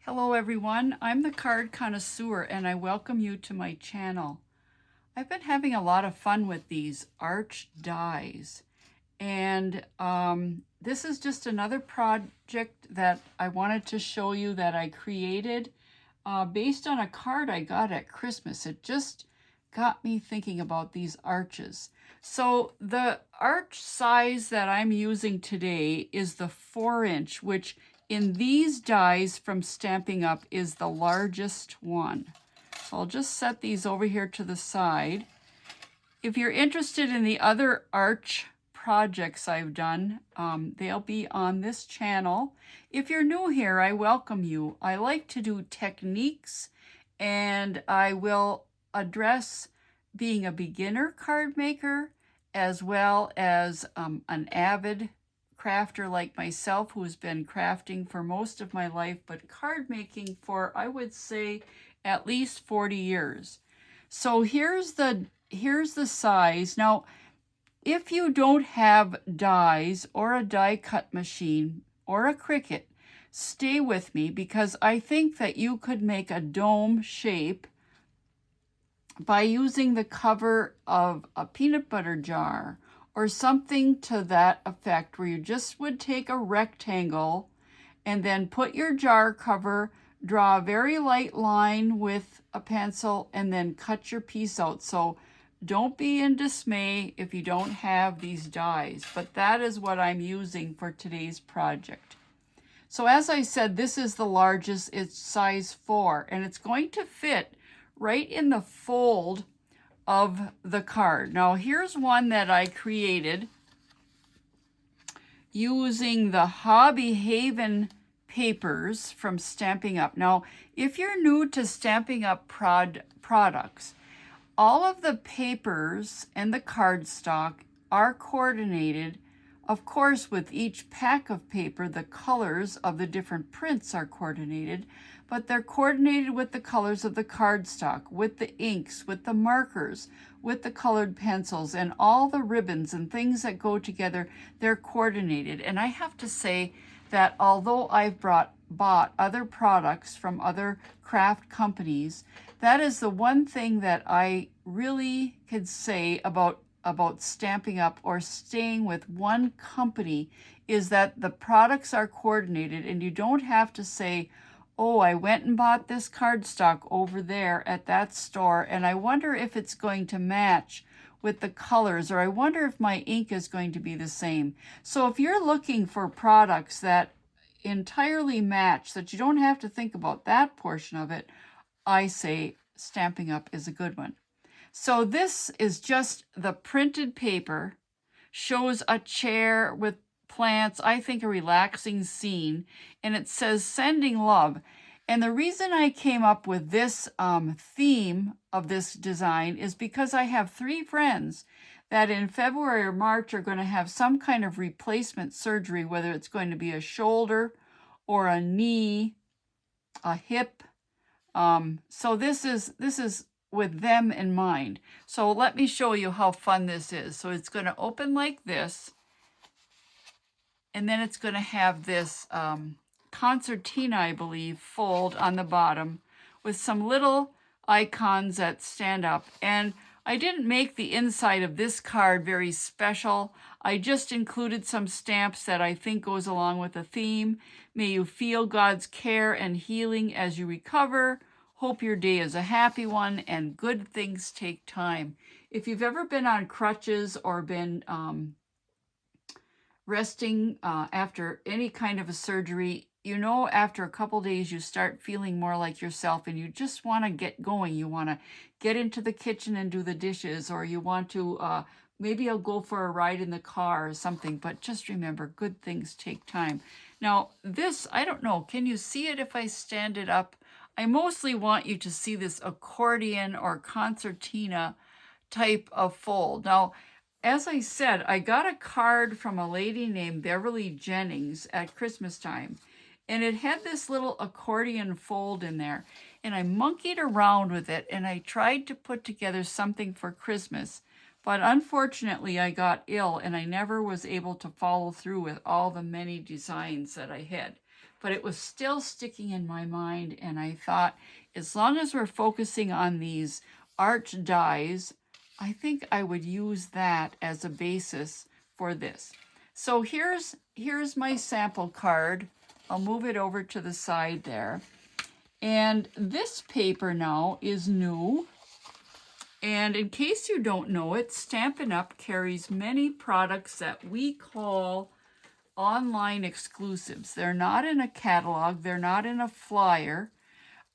Hello everyone, I'm the card connoisseur and I welcome you to my channel. I've been having a lot of fun with these arch dies, and this is just another project that I wanted to show you that I created based on a card I got at Christmas. It just got me thinking about these arches. So the arch size that I'm using today is the 4-inch, which in these dies from Stampin' Up is the largest one. So I'll just set these over here to the side. If you're interested in the other arch projects I've done, they'll be on this channel. If you're new here, I welcome you. I like to do techniques, and I will address being a beginner card maker as well as an avid crafter like myself who's been crafting for most of my life, but card making for, I would say, at least 40 years. So here's the size. Now, if you don't have dies or a die cut machine or a Cricut, stay with me because I think that you could make a dome shape by using the cover of a peanut butter jar or something to that effect, where you just would take a rectangle and then put your jar cover, draw a very light line with a pencil, and then cut your piece out. So don't be in dismay if you don't have these dies, but that is what I'm using for today's project. So as I said, this is the largest, it's size 4, and it's going to fit right in the fold of the card. Now here's one that I created using the Hobby Haven papers from Stampin' Up. Now, if you're new to Stampin' Up products, all of the papers and the cardstock are coordinated. Of course, with each pack of paper, the colors of the different prints are coordinated, but they're coordinated with the colors of the cardstock, with the inks, with the markers, with the colored pencils, and all the ribbons and things that go together, they're coordinated. And I have to say that although I've bought other products from other craft companies, that is the one thing that I really could say about Stampin' Up or staying with one company, is that the products are coordinated and you don't have to say, oh, I went and bought this cardstock over there at that store and I wonder if it's going to match with the colors, or I wonder if my ink is going to be the same. So if you're looking for products that entirely match, that you don't have to think about that portion of it, I say Stampin' Up is a good one. So this is just the printed paper, shows a chair with plants, I think a relaxing scene, and it says sending love. And the reason I came up with this theme of this design is because I have 3 friends that in February or March are going to have some kind of replacement surgery, whether it's going to be a shoulder or a knee, a hip. So this is with them in mind. So let me show you how fun this is. So it's going to open like this, and then it's going to have this concertina, I believe, fold on the bottom with some little icons that stand up. And I didn't make the inside of this card very special. I just included some stamps that I think goes along with the theme. May you feel God's care and healing as you recover. Hope your day is a happy one, and good things take time. If you've ever been on crutches or been resting after any kind of a surgery, you know, after a couple days you start feeling more like yourself and you just want to get going. You want to get into the kitchen and do the dishes, or you want to maybe I'll go for a ride in the car or something. But just remember, good things take time. Now this, I don't know, can you see it if I stand it up? I mostly want you to see this accordion or concertina type of fold. Now, as I said, I got a card from a lady named Beverly Jennings at Christmas time, and it had this little accordion fold in there, and I monkeyed around with it, and I tried to put together something for Christmas, but unfortunately I got ill, and I never was able to follow through with all the many designs that I had. but it was still sticking in my mind. And I thought, as long as we're focusing on these arch dies, I think I would use that as a basis for this. So here's my sample card. I'll move it over to the side there. And this paper now is new. And in case you don't know it, Stampin' Up! Carries many products that we call online exclusives. They're not in a catalog, they're not in a flyer,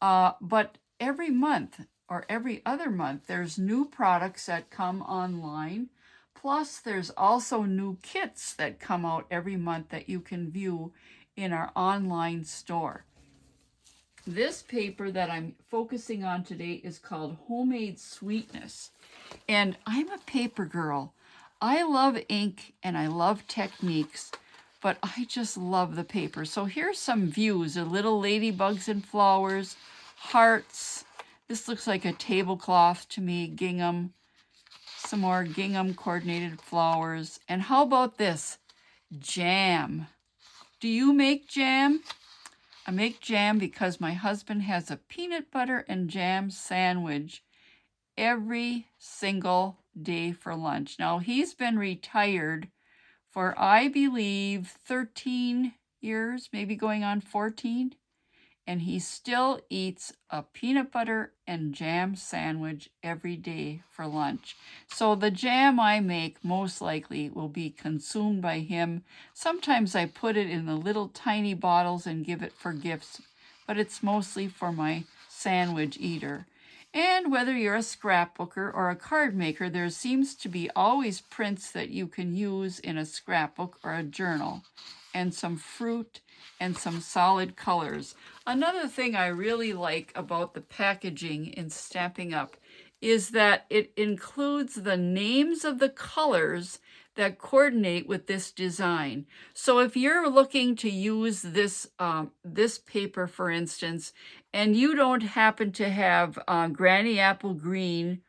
but every month or every other month, there's new products that come online. Plus, there's also new kits that come out every month that you can view in our online store. This paper that I'm focusing on today is called Homemade Sweetness. And I'm a paper girl. I love ink and I love techniques, but I just love the paper. So here's some views of little ladybugs and flowers, hearts. This looks like a tablecloth to me, gingham. Some more gingham coordinated flowers. And how about this? Jam. Do you make jam? I make jam because my husband has a peanut butter and jam sandwich every single day for lunch. Now, he's been retired for, I believe, 13 years, maybe going on 14, and he still eats a peanut butter and jam sandwich every day for lunch. So the jam I make most likely will be consumed by him. Sometimes I put it in the little tiny bottles and give it for gifts, but it's mostly for my sandwich eater. And whether you're a scrapbooker or a card maker, there seems to be always prints that you can use in a scrapbook or a journal, and some fruit and some solid colors. Another thing I really like about the packaging in Stampin' Up! Is that it includes the names of the colors that coordinate with this design. So if you're looking to use this paper, for instance, and you don't happen to have Granny Apple Green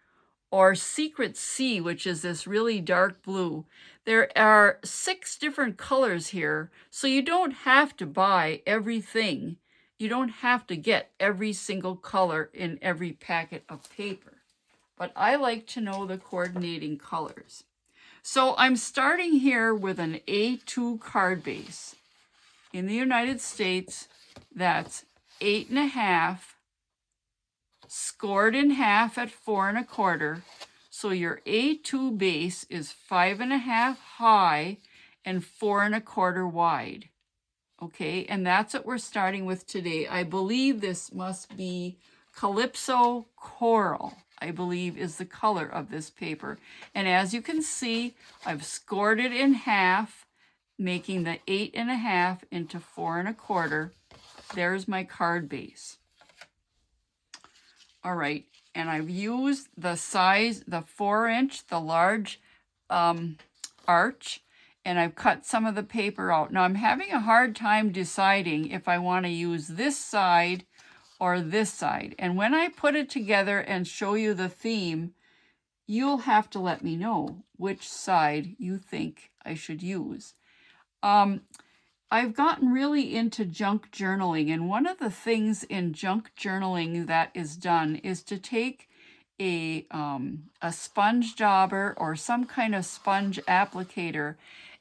or Secret Sea, which is this really dark blue, there are 6 different colors here, so you don't have to buy everything. You don't have to get every single color in every packet of paper. But I like to know the coordinating colors. So I'm starting here with an A2 card base. In the United States, that's 8.5, scored in half at 4 1/4. So your A2 base is 5.5 high and 4 1/4 wide. Okay, and that's what we're starting with today. I believe this must be Calypso Coral, I believe is the color of this paper. And as you can see, I've scored it in half, making the 8.5 into 4 1/4. There's my card base. All right, and I've used the size, the 4-inch, the large arch, and I've cut some of the paper out. Now I'm having a hard time deciding if I want to use this side or this side. And when I put it together and show you the theme, you'll have to let me know which side you think I should use. I've gotten really into junk journaling, and one of the things in junk journaling that is done is to take a sponge dauber or some kind of sponge applicator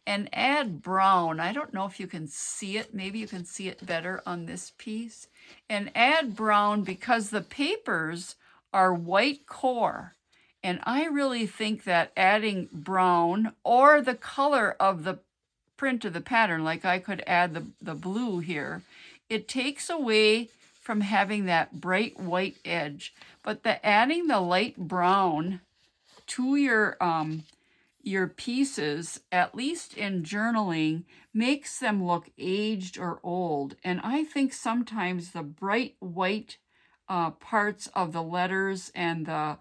and add brown. I don't know if you can see it. Maybe you can see it better on this piece. And add brown because the papers are white core. And I really think that adding brown or the color of the print of the pattern, like I could add the blue here, it takes away from having that bright white edge. But adding the light brown to your pieces, at least in journaling, makes them look aged or old. And I think sometimes the bright white parts of the letters and the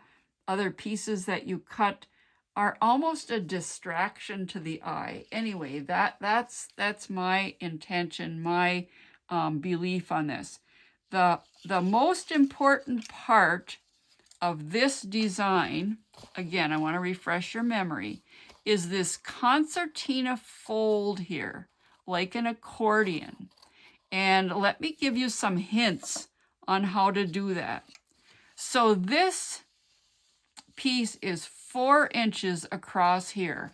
other pieces that you cut are almost a distraction to the eye. Anyway, that's my intention, my belief on this. The most important part of this design, again, I want to refresh your memory, is this concertina fold here, like an accordion. And let me give you some hints on how to do that. So this piece is 4 inches across here.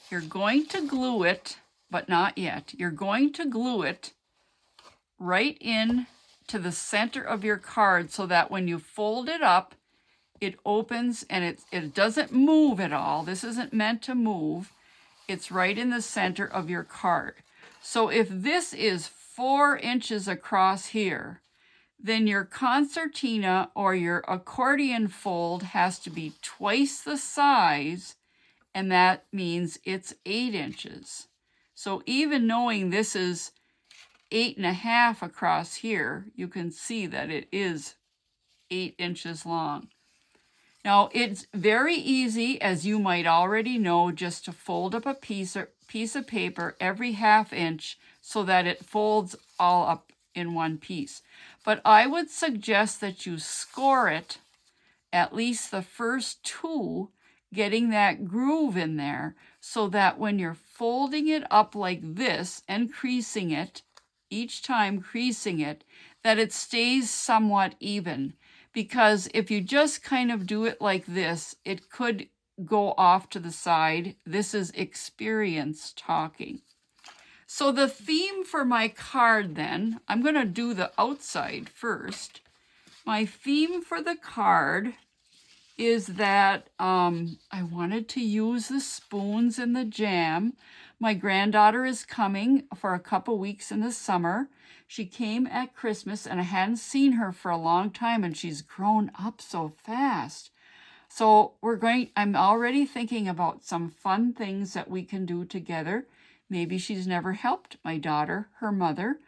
You're going to glue it, but not yet. You're going to glue it right in to the center of your card so that when you fold it up, it opens and it doesn't move at all. This isn't meant to move. It's right in the center of your card. So if this is 4 inches across here, then your concertina or your accordion fold has to be twice the size, and that means it's 8 inches. So even knowing this is 8.5 across here, you can see that it is 8 inches long. Now, it's very easy, as you might already know, just to fold up a piece of paper every 1/2 inch so that it folds all up in one piece. But I would suggest that you score it at least the first 2, getting that groove in there so that when you're folding it up like this and creasing it, each time creasing it, that it stays somewhat even. Because if you just kind of do it like this, it could go off to the side. This is experience talking. So the theme for my card then, I'm going to do the outside first. My theme for the card is that I wanted to use the spoons and the jam. My granddaughter is coming for a couple weeks in the summer. She came at Christmas and I hadn't seen her for a long time, and she's grown up so fast. So I'm already thinking about some fun things that we can do together. Maybe she's never helped my daughter, her mother,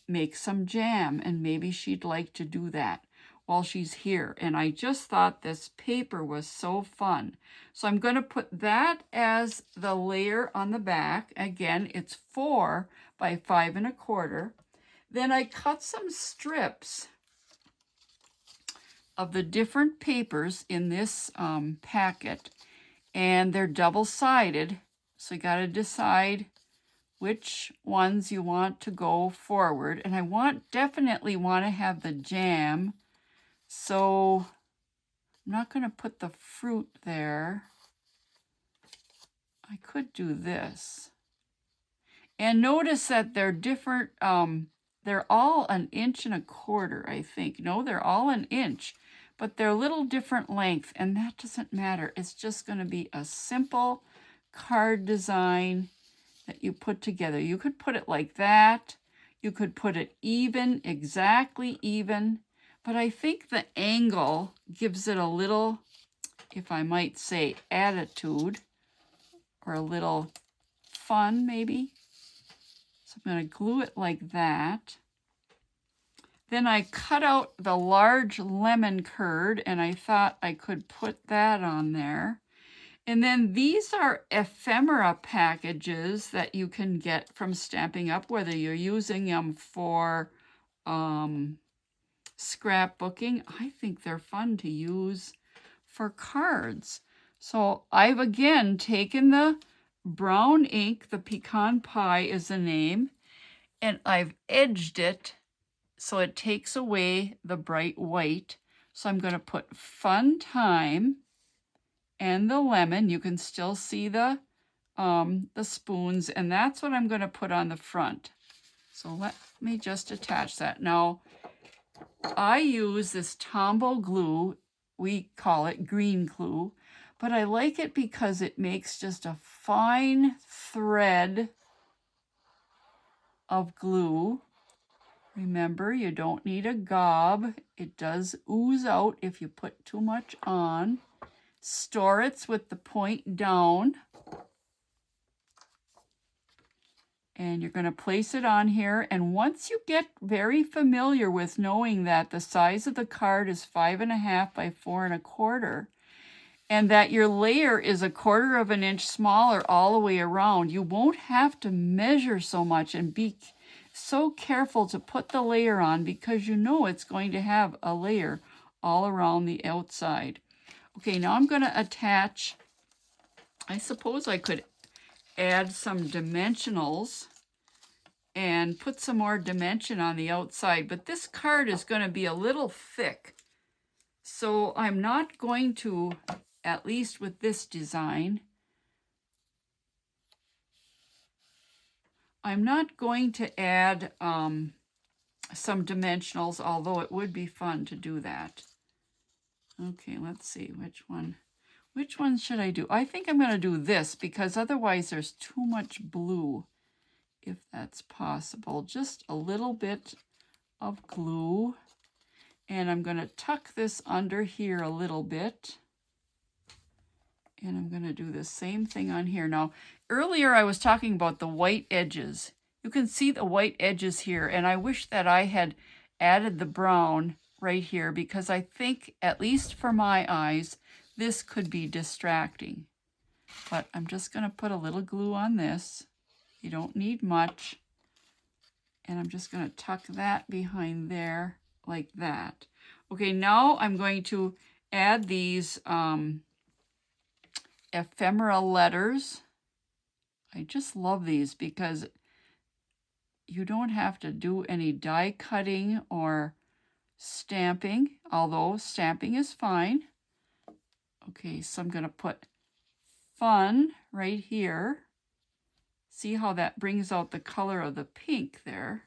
make some jam, and maybe she'd like to do that while she's here. And I just thought this paper was so fun. So I'm going to put that as the layer on the back. Again, it's 4 by 5 1/4. Then I cut some strips of the different papers in this packet, and they're double-sided. So you got to decide which ones you want to go forward. And I definitely want to have the jam. So I'm not going to put the fruit there. I could do this. And notice that they're different. They're all 1 1/4 inches, I think. No, they're all 1 inch, but they're a little different length, and that doesn't matter. It's just going to be a simple card design that you put together. You could put it like that. You could put it even, exactly even, but I think the angle gives it a little, if I might say, attitude, or a little fun maybe. So I'm going to glue it like that. Then I cut out the large lemon curd, and I thought I could put that on there. And then these are ephemera packages that you can get from Stampin' Up, whether you're using them for scrapbooking. I think they're fun to use for cards. So I've again taken the brown ink, the pecan pie is the name, and I've edged it so it takes away the bright white. So I'm going to put Fun Time and the lemon. You can still see the spoons, and that's what I'm going to put on the front. So let me just attach that. Now, I use this Tombow glue. We call it green glue, but I like it because it makes just a fine thread of glue. Remember, you don't need a gob. It does ooze out if you put too much on. Store it with the point down. And you're going to place it on here. And once you get very familiar with knowing that the size of the card is 5 1/2 by 4 1/4, and that your layer is 1/4 inch smaller all the way around, you won't have to measure so much and be so careful to put the layer on, because you know it's going to have a layer all around the outside. Okay, now I'm going to attach, I suppose I could add some dimensionals and put some more dimension on the outside, but this card is going to be a little thick. So I'm not going to, at least with this design, I'm not going to add some dimensionals, although it would be fun to do that. Okay, let's see which one. Which one should I do? I think I'm going to do this because otherwise there's too much blue, if that's possible. Just a little bit of glue. And I'm going to tuck this under here a little bit. And I'm going to do the same thing on here. Now, earlier I was talking about the white edges. You can see the white edges here, and I wish that I had added the brown right here because I think, at least for my eyes, this could be distracting. But I'm just going to put a little glue on this. You don't need much. And I'm just going to tuck that behind there like that. Okay, now I'm going to add these ephemeral letters. I just love these because you don't have to do any die cutting or stamping, although stamping is fine. Okay, so I'm going to put fun right here. See how that brings out the color of the pink there.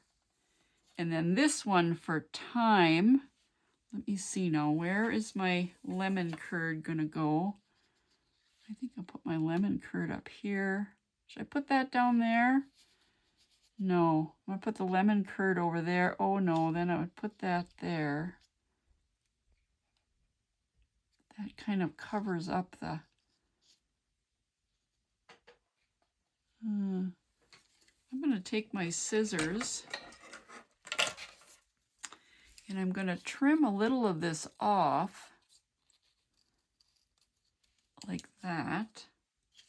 And then this one for time. Let me see now, where is my lemon curd going to go? I think I'll put my lemon curd up here. Should I put that down there? No, I'm going to put the lemon curd over there. Oh no, then I would put that there. That kind of covers up the... I'm going to take my scissors and I'm going to trim a little of this off like that.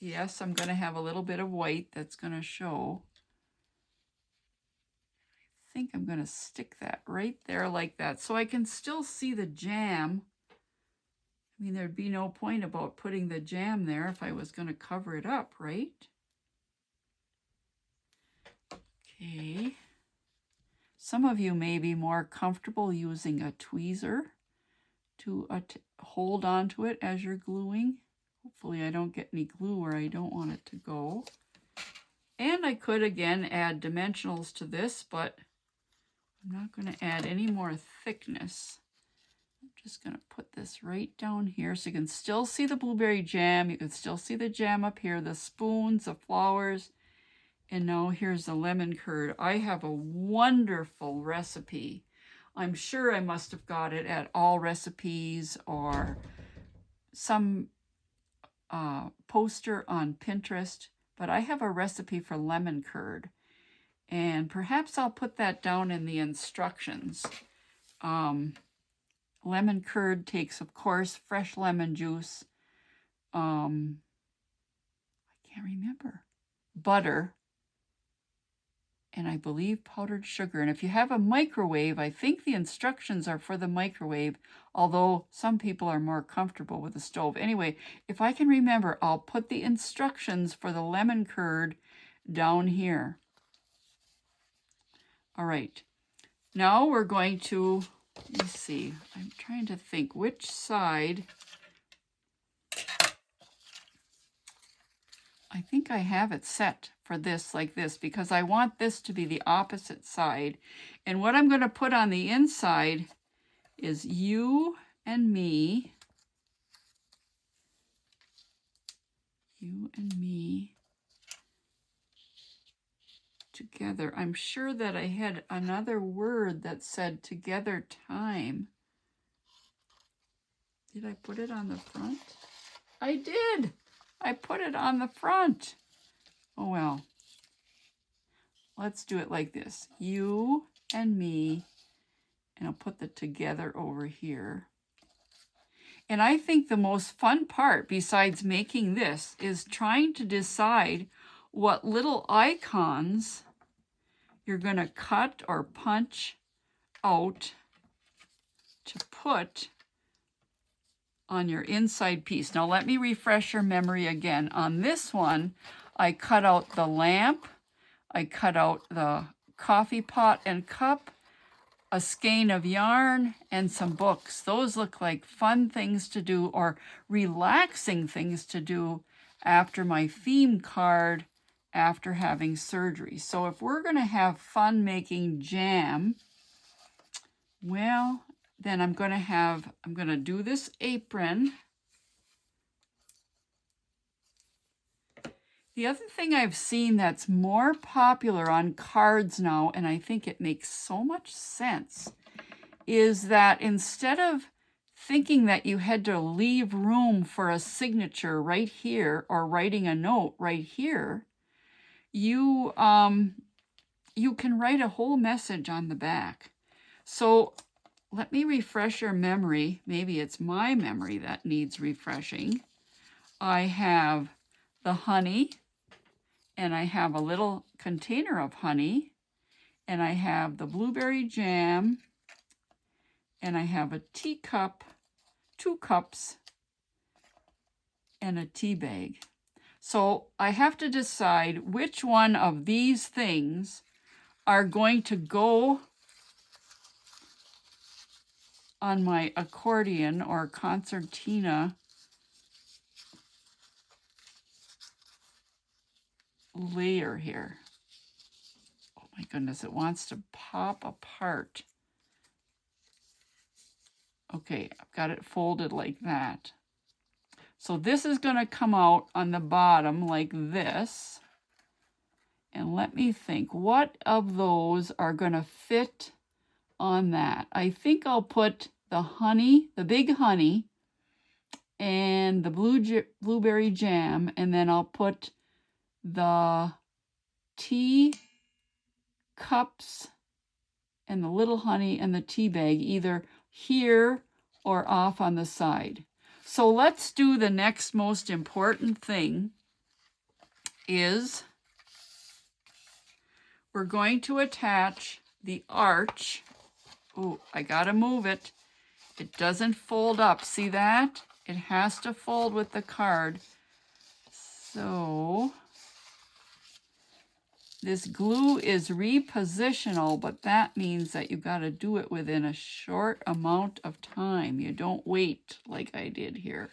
Yes, I'm going to have a little bit of white that's going to show. I think I'm going to stick that right there like that so I can still see the jam. I mean, there'd be no point about putting the jam there if I was going to cover it up, right? Okay. Some of you may be more comfortable using a tweezer to hold on to it as you're gluing. Hopefully I don't get any glue where I don't want it to go. And I could again add dimensionals to this, but I'm not going to add any more thickness. I'm just going to put this right down here so you can still see the blueberry jam. You can still see the jam up here, the spoons, the flowers. And now here's the lemon curd. I have a wonderful recipe. I'm sure I must have got it at All Recipes or some poster on Pinterest, but I have a recipe for lemon curd. And perhaps I'll put that down in the instructions. Lemon curd takes, of course, fresh lemon juice. I can't remember. Butter. And I believe powdered sugar. And if you have a microwave, I think the instructions are for the microwave, although some people are more comfortable with the stove. Anyway, if I can remember, I'll put the instructions for the lemon curd down here. All right. Now we're going to, let me see, I'm trying to think which side. I think I have it set for this like this because I want this to be the opposite side. And what I'm going to put on the inside is you and me. You and me together. I'm sure that I had another word that said together time. Did I put it on the front? I did. I put it on the front. Oh, well. Let's do it like this. You and me. And I'll put the together over here. And I think the most fun part, besides making this, is trying to decide what little icons you're going to cut or punch out to put on your inside piece. Now let me refresh your memory again. On this one, I cut out the lamp. I cut out the coffee pot and cup, a skein of yarn, and some books. Those look like fun things to do or relaxing things to do after my theme card after having surgery. So if we're going to have fun making jam, well, then I'm going to do this apron. The other thing I've seen that's more popular on cards now, and I think it makes so much sense, is that instead of thinking that you had to leave room for a signature right here or writing a note right here, you can write a whole message on the back. So let me refresh your memory. Maybe it's my memory that needs refreshing. I have the honey, and I have a little container of honey, and I have the blueberry jam, and I have a teacup, 2 cups, and a tea bag. So I have to decide which one of these things are going to go on my accordion or concertina layer here. Oh my goodness, it wants to pop apart. Okay, I've got it folded like that. So this is going to come out on the bottom like this. And let me think, what of those are going to fit on that? I think I'll put the honey, the big honey, and the blueberry jam, and then I'll put the tea cups and the little honey and the tea bag either here or off on the side. So let's do the next most important thing is we're going to attach the arch. Oh, I gotta move it. It doesn't fold up. See that? It has to fold with the card. So this glue is repositional, but that means that you got to do it within a short amount of time. You don't wait like I did here.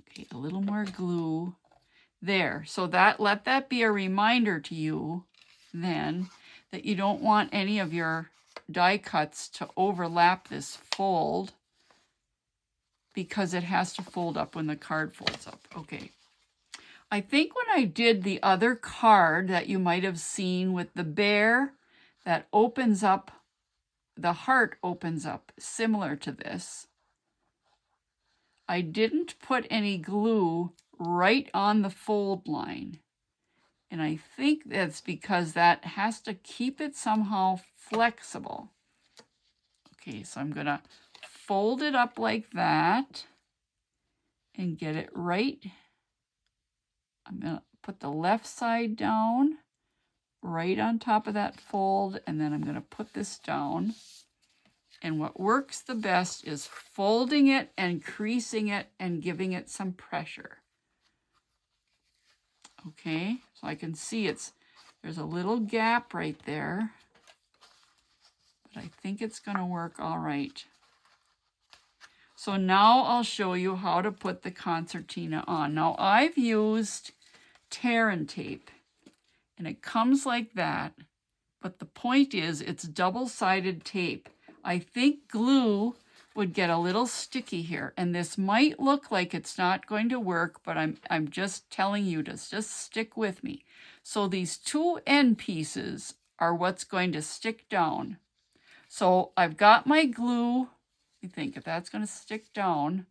Okay, a little more glue there. So that let that be a reminder to you then that you don't want any of your die cuts to overlap this fold because it has to fold up when the card folds up. Okay. I think when I did the other card that you might have seen with the bear that opens up, the heart opens up, similar to this, I didn't put any glue right on the fold line. And I think that's because that has to keep it somehow flexible. Okay, so I'm going to fold it up like that and get it right. I'm going to put the left side down right on top of that fold, and then I'm going to put this down. And what works the best is folding it and creasing it and giving it some pressure. Okay, so I can see there's a little gap right there, but I think it's going to work all right. So now I'll show you how to put the concertina on. Now I've used tear and tape, and it comes like that, but the point is it's double-sided tape. I think glue would get a little sticky here, and this might look like it's not going to work, but I'm just telling you to just stick with me. So these 2 end pieces are what's going to stick down. So I've got my glue. I think if that's going to stick down,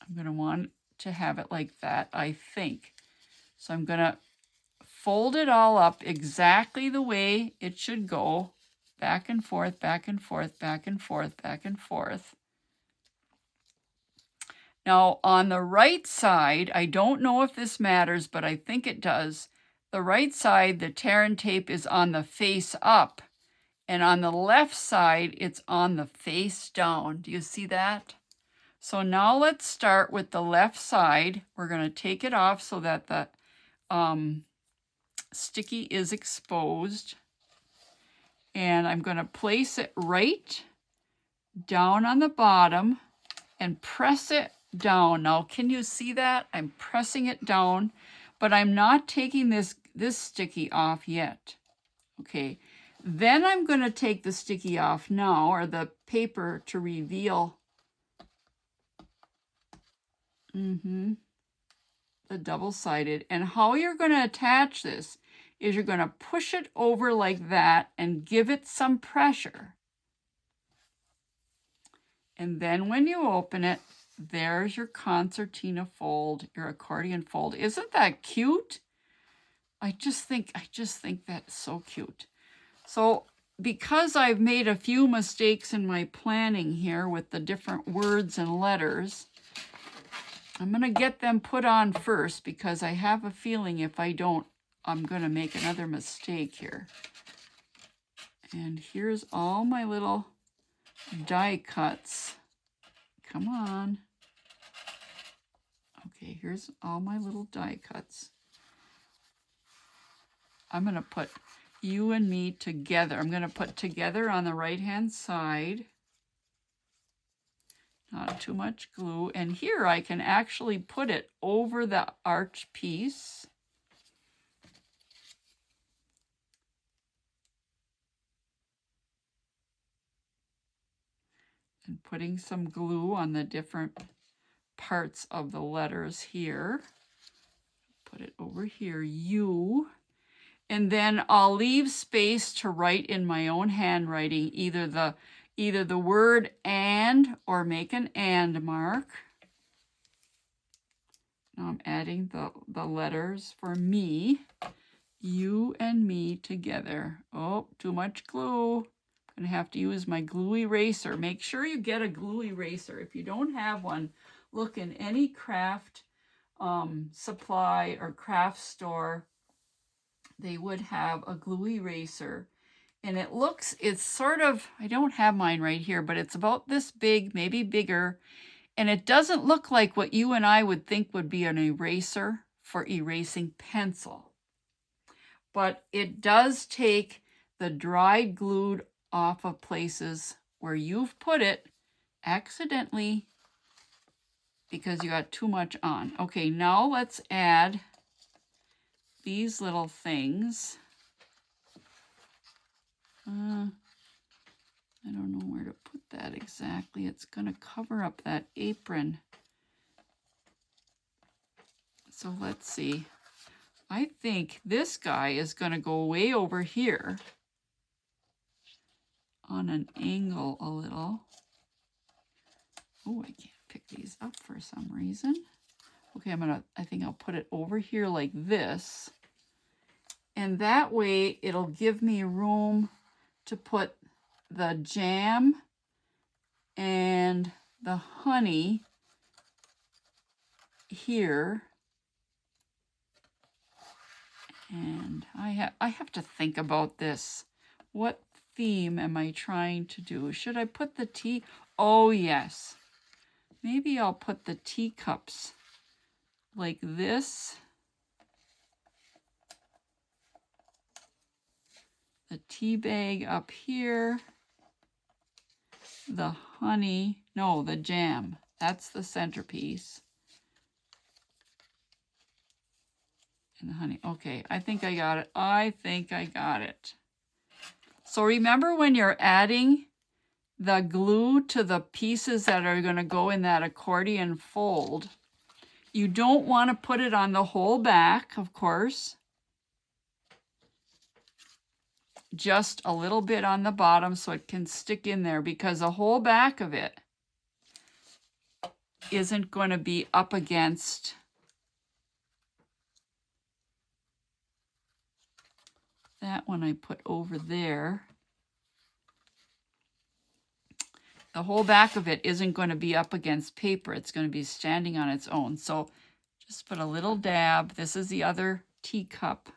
I'm going to want to have it like that, I think. So I'm going to fold it all up exactly the way it should go. Back and forth, back and forth, back and forth, back and forth. Now on the right side, I don't know if this matters, but I think it does. The right side, the tear and tape is on the face up, and on the left side, it's on the face down. Do you see that? So now let's start with the left side. We're going to take it off so that the sticky is exposed. And I'm going to place it right down on the bottom and press it down. Now, can you see that? I'm pressing it down, but I'm not taking this sticky off yet. Okay, then I'm going to take the sticky off now, or the paper, to reveal the double-sided. And how you're going to attach this is you're going to push it over like that and give it some pressure. And then when you open it, there's your concertina fold, your accordion fold. Isn't that cute? I just think that's so cute. So because I've made a few mistakes in my planning here with the different words and letters, I'm going to get them put on first because I have a feeling if I don't, I'm going to make another mistake here. And here's all my little die cuts. Come on. Okay, here's all my little die cuts. I'm going to put you and me together. I'm going to put together on the right-hand side. Not too much glue. And here I can actually put it over the arch piece. And putting some glue on the different parts of the letters here. Put it over here, U. And then I'll leave space to write in my own handwriting either the word and or make an and mark. Now I'm adding the letters for me. You and me together. Oh, too much glue. I'm going to have to use my glue eraser. Make sure you get a glue eraser. If you don't have one, look in any craft supply or craft store. They would have a glue eraser. And it's sort of, I don't have mine right here, but it's about this big, maybe bigger. And it doesn't look like what you and I would think would be an eraser for erasing pencil. But it does take the dried glue off of places where you've put it accidentally because you got too much on. Okay, now let's add these little things. I don't know where to put that exactly. It's going to cover up that apron. So let's see. I think this guy is going to go way over here on an angle a little. Oh, I can't pick these up for some reason. Okay, I think I'll put it over here like this. And that way it'll give me room to put the jam and the honey here. And I have to think about this. What theme am I trying to do? Should I put the tea? Oh, yes. Maybe I'll put the teacups like this. The tea bag up here. The honey, no, the jam. That's the centerpiece. And the honey. Okay, I think I got it. I think I got it. So remember when you're adding the glue to the pieces that are going to go in that accordion fold, you don't want to put it on the whole back, of course. Just a little bit on the bottom so it can stick in there, because the whole back of it isn't going to be up against that one I put over there. The whole back of it isn't going to be up against paper. It's going to be standing on its own. So just put a little dab. This is the other teacup.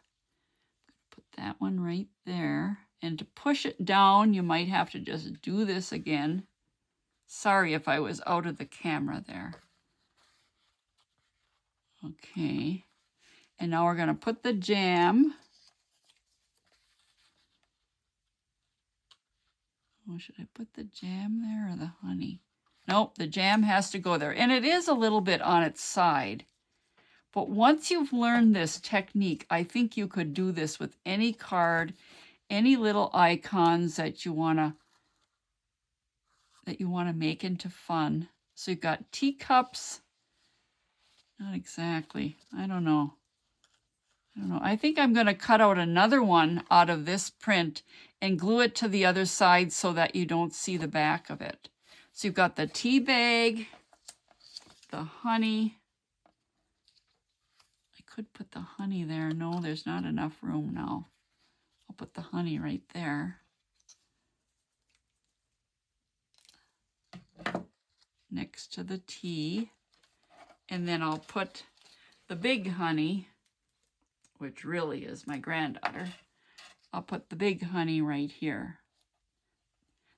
Put that one right there. And to push it down, you might have to just do this again. Sorry if I was out of the camera there. Okay. And now we're going to put the jam. Oh, should I put the jam there or the honey? Nope, the jam has to go there. And it is a little bit on its side. But once you've learned this technique, I think you could do this with any card, any little icons that you want to make into fun. So you've got teacups. Not exactly. I don't know. I think I'm going to cut out another one out of this print and glue it to the other side so that you don't see the back of it. So you've got the tea bag, the honey. I could put the honey there. No, there's not enough room now. I'll put the honey right there. Next to the tea. And then I'll put the big honey, which really is my granddaughter. I'll put the big honey right here.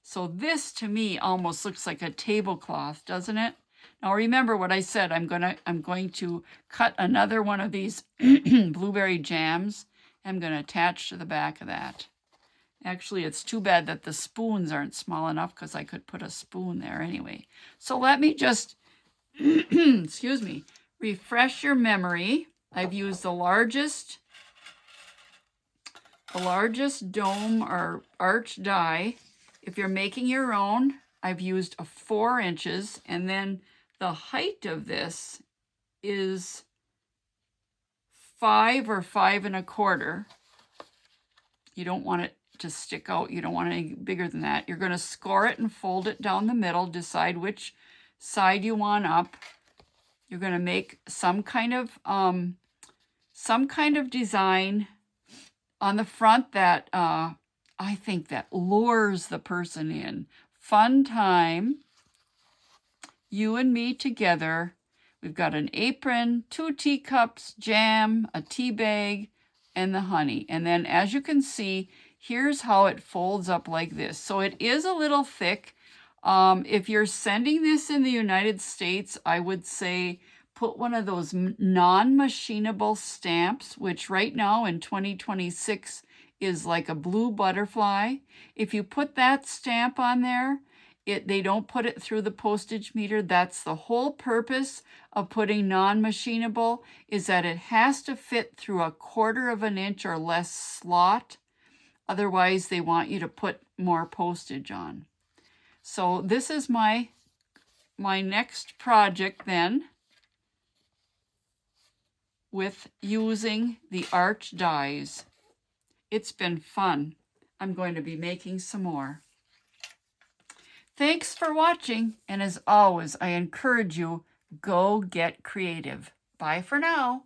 So this to me almost looks like a tablecloth, doesn't it? Now remember what I said, I'm going to cut another one of these blueberry jams. I'm going to attach to the back of that. Actually, it's too bad that the spoons aren't small enough because I could put a spoon there anyway. So let me just, excuse me, refresh your memory. I've used the largest dome or arch die. If you're making your own, I've used a 4 inches, and then the height of this is 5 or 5 1/4. You don't want it to stick out. You don't want any bigger than that. You're going to score it and fold it down the middle. Decide which side you want up. You're going to make some kind of design on the front that I think that lures the person in. Fun time. You and me together. We've got an apron, 2 teacups, jam, a tea bag, and the honey. And then as you can see, here's how it folds up like this. So it is a little thick. If you're sending this in the United States, I would say put one of those non-machinable stamps, which right now in 2026 is like a blue butterfly. If you put that stamp on there, they don't put it through the postage meter. That's the whole purpose of putting non-machinable, is that it has to fit through 1/4 inch or less slot. Otherwise, they want you to put more postage on. So this is my next project then, with using the arch dies. It's been fun. I'm going to be making some more. Thanks for watching, and as always, I encourage you, go get creative. Bye for now.